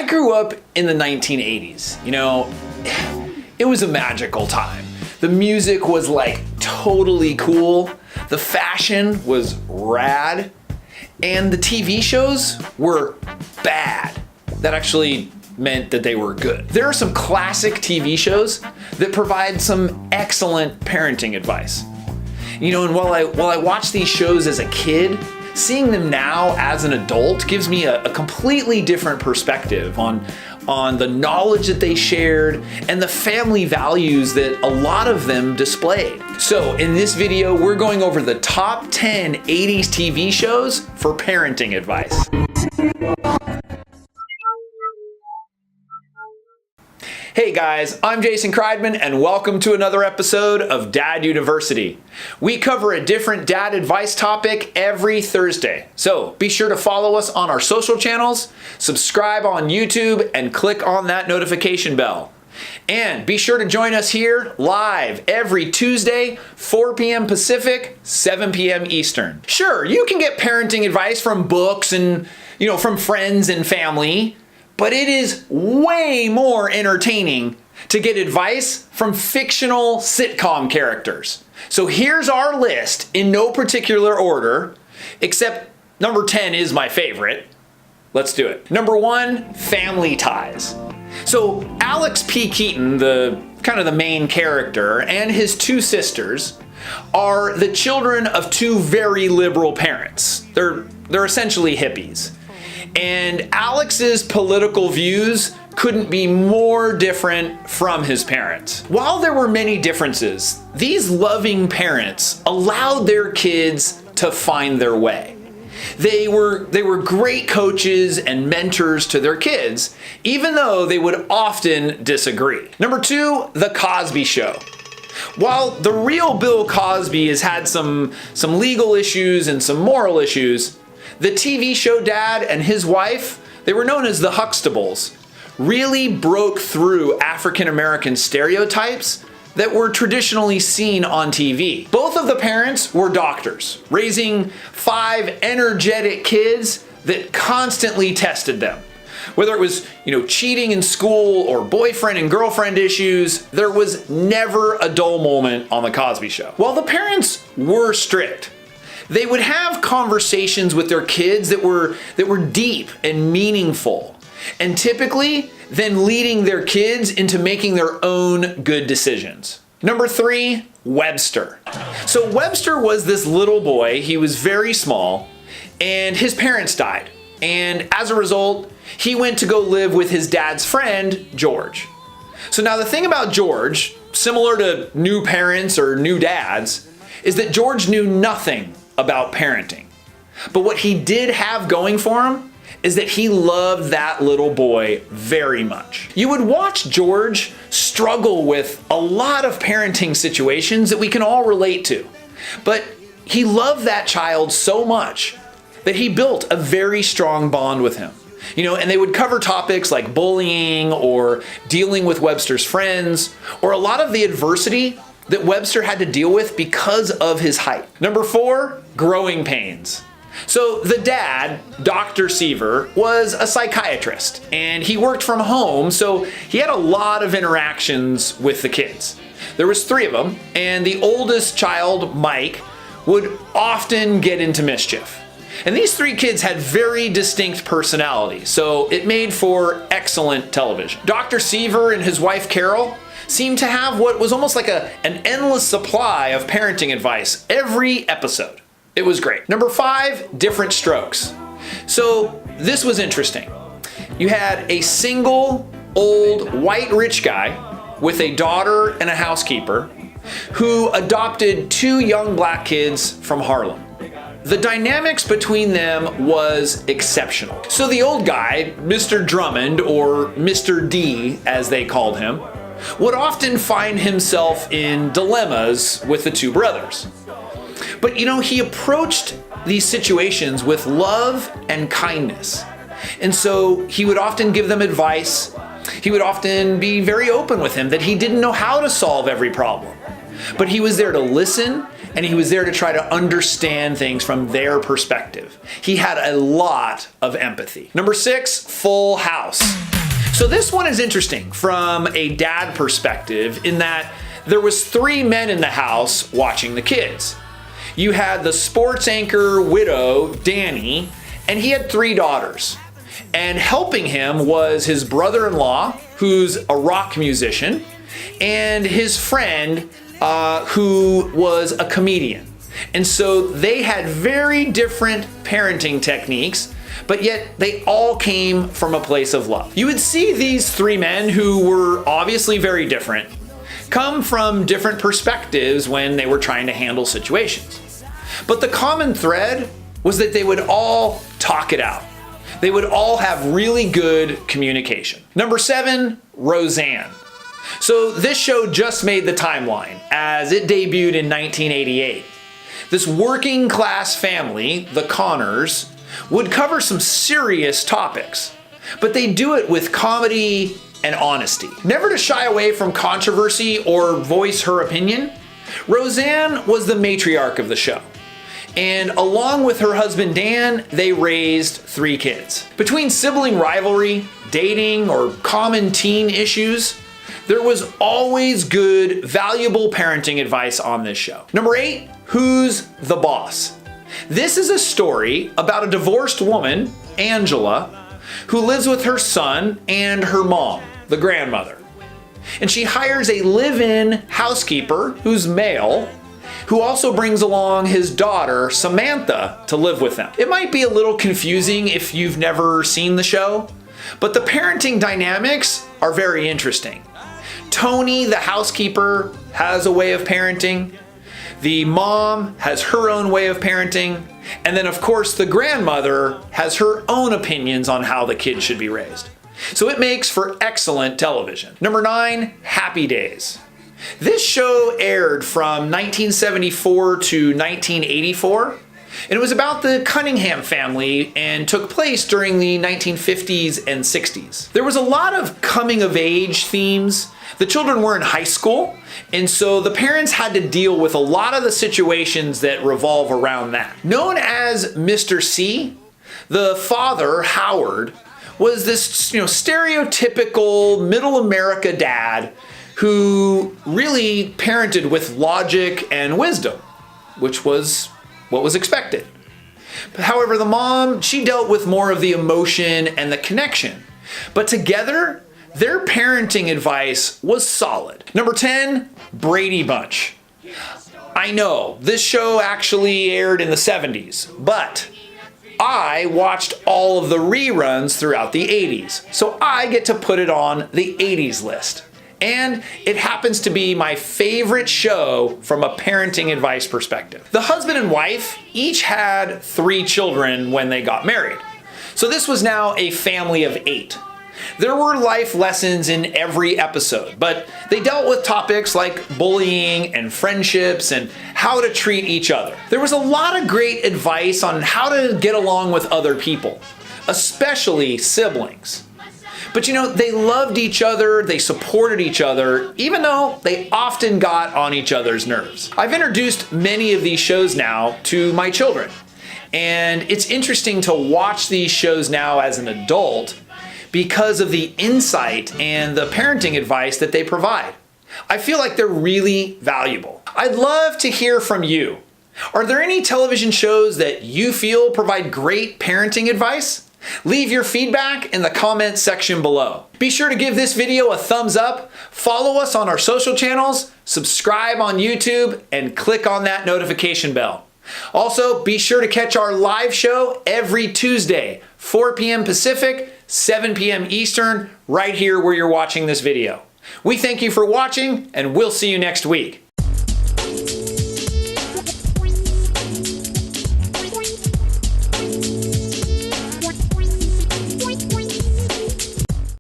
I grew up in the 1980s. You know, it was a magical time. The music was like totally cool. The fashion was rad. And the TV shows were bad. That actually meant that they were good. There are some classic TV shows that provide some excellent parenting advice. You know, and while I watched these shows as a kid, seeing them now as an adult gives me a completely different perspective on the knowledge that they shared and the family values that a lot of them displayed. So in this video, we're going over the top 10 80s TV shows for parenting advice. Hey guys, I'm Jason Kreidman and welcome to another episode of Dad University. We cover a different dad advice topic every Thursday. So be sure to follow us on our social channels, subscribe on YouTube, and click on that notification bell. And be sure to join us here live every Tuesday, 4 p.m. Pacific, 7 p.m. Eastern. Sure, you can get parenting advice from books and, from friends and family, but it is way more entertaining to get advice from fictional sitcom characters. So here's our list in no particular order, except number 10 is my favorite. Let's do it. Number 1, Family Ties. So Alex P. Keaton, the main character, and his two sisters are the children of two very liberal parents. They're essentially hippies. And Alex's political views couldn't be more different from his parents. While there were many differences, these loving parents allowed their kids to find their way. They were great coaches and mentors to their kids, even though they would often disagree. Number 2, The Cosby Show. While the real Bill Cosby has had some legal issues and some moral issues, the TV show dad and his wife, they were known as the Huxtables, really broke through African American stereotypes that were traditionally seen on TV. Both of the parents were doctors, raising 5 energetic kids that constantly tested them. Whether it was, cheating in school or boyfriend and girlfriend issues, there was never a dull moment on The Cosby Show. While the parents were strict, they would have conversations with their kids that were deep and meaningful, and typically then leading their kids into making their own good decisions. Number 3, Webster. So Webster was this little boy. He was very small, and his parents died. And as a result, he went to go live with his dad's friend, George. So now the thing about George, similar to new parents or new dads, is that George knew nothing about parenting. But what he did have going for him is that he loved that little boy very much. You would watch George struggle with a lot of parenting situations that we can all relate to. But he loved that child so much that he built a very strong bond with him. And they would cover topics like bullying or dealing with Webster's friends, or a lot of the adversity that Webster had to deal with because of his height. Number 4, growing pains. So the dad, Dr. Seaver, was a psychiatrist and he worked from home, so he had a lot of interactions with the kids. There was 3 of them, and the oldest child, Mike, would often get into mischief. And these 3 kids had very distinct personalities, so it made for excellent television. Dr. Seaver and his wife Carol seemed to have what was almost like an endless supply of parenting advice every episode. It was great. Number 5, Different Strokes. So this was interesting. You had a single, old, white rich guy with a daughter and a housekeeper who adopted 2 young black kids from Harlem. The dynamics between them was exceptional. So the old guy, Mr. Drummond, or Mr. D as they called him, would often find himself in dilemmas with the 2 brothers. But he approached these situations with love and kindness. And so he would often give them advice. He would often be very open with him that he didn't know how to solve every problem. But he was there to listen, and he was there to try to understand things from their perspective. He had a lot of empathy. Number 6, Full House. So this one is interesting from a dad perspective in that there was 3 men in the house watching the kids. You had the sports anchor widow, Danny, and he had 3 daughters. And helping him was his brother-in-law, who's a rock musician, and his friend, who was a comedian. And so they had very different parenting techniques, but yet they all came from a place of love. You would see these 3 men who were obviously very different come from different perspectives when they were trying to handle situations. But the common thread was that they would all talk it out. They would all have really good communication. Number 7, Roseanne. So this show just made the timeline as it debuted in 1988. This working class family, the Connors, would cover some serious topics, but they do it with comedy and honesty. Never to shy away from controversy or voice her opinion, Roseanne was the matriarch of the show. And along with her husband Dan, they raised 3 kids. Between sibling rivalry, dating, or common teen issues, there was always good, valuable parenting advice on this show. Number 8, Who's the Boss? This is a story about a divorced woman, Angela, who lives with her son and her mom, the grandmother. And she hires a live-in housekeeper who's male, who also brings along his daughter, Samantha, to live with them. It might be a little confusing if you've never seen the show, but the parenting dynamics are very interesting. Tony, the housekeeper, has a way of parenting. The mom has her own way of parenting. And then, of course, the grandmother has her own opinions on how the kids should be raised. So it makes for excellent television. Number 9, Happy Days. This show aired from 1974 to 1984, and it was about the Cunningham family and took place during the 1950s and 60s. There was a lot of coming-of-age themes. The children were in high school, and so the parents had to deal with a lot of the situations that revolve around that. Known as Mr. C, the father, Howard, was this stereotypical middle America dad who really parented with logic and wisdom, which was what was expected. However, the mom, she dealt with more of the emotion and the connection. But together, their parenting advice was solid. Number 10, Brady Bunch. I know, this show actually aired in the 70s, but I watched all of the reruns throughout the 80s, so I get to put it on the 80s list. And it happens to be my favorite show from a parenting advice perspective. The husband and wife each had 3 children when they got married. So this was now a family of 8. There were life lessons in every episode, but they dealt with topics like bullying and friendships and how to treat each other. There was a lot of great advice on how to get along with other people, especially siblings. But they loved each other, they supported each other, even though they often got on each other's nerves. I've introduced many of these shows now to my children, and it's interesting to watch these shows now as an adult because of the insight and the parenting advice that they provide. I feel like they're really valuable. I'd love to hear from you. Are there any television shows that you feel provide great parenting advice? Leave your feedback in the comments section below. Be sure to give this video a thumbs up, follow us on our social channels, subscribe on YouTube, and click on that notification bell. Also, be sure to catch our live show every Tuesday, 4 p.m. Pacific, 7 p.m. Eastern, right here where you're watching this video. We thank you for watching, and we'll see you next week.